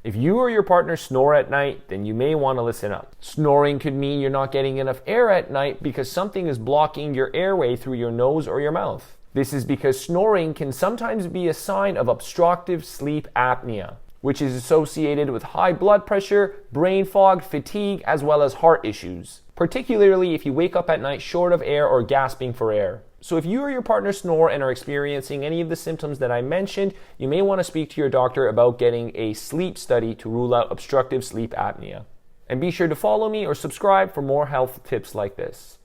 If you or your partner snore at night, then you may want to listen up. Snoring could mean you're not getting enough air at night because something is blocking your airway through your nose or your mouth. This is because snoring can sometimes be a sign of obstructive sleep apnea, which is associated with high blood pressure, brain fog, fatigue, as well as heart issues, particularly if you wake up at night short of air or gasping for air. So if you or your partner snore and are experiencing any of the symptoms that I mentioned, you may want to speak to your doctor about getting a sleep study to rule out obstructive sleep apnea. And be sure to follow me or subscribe for more health tips like this.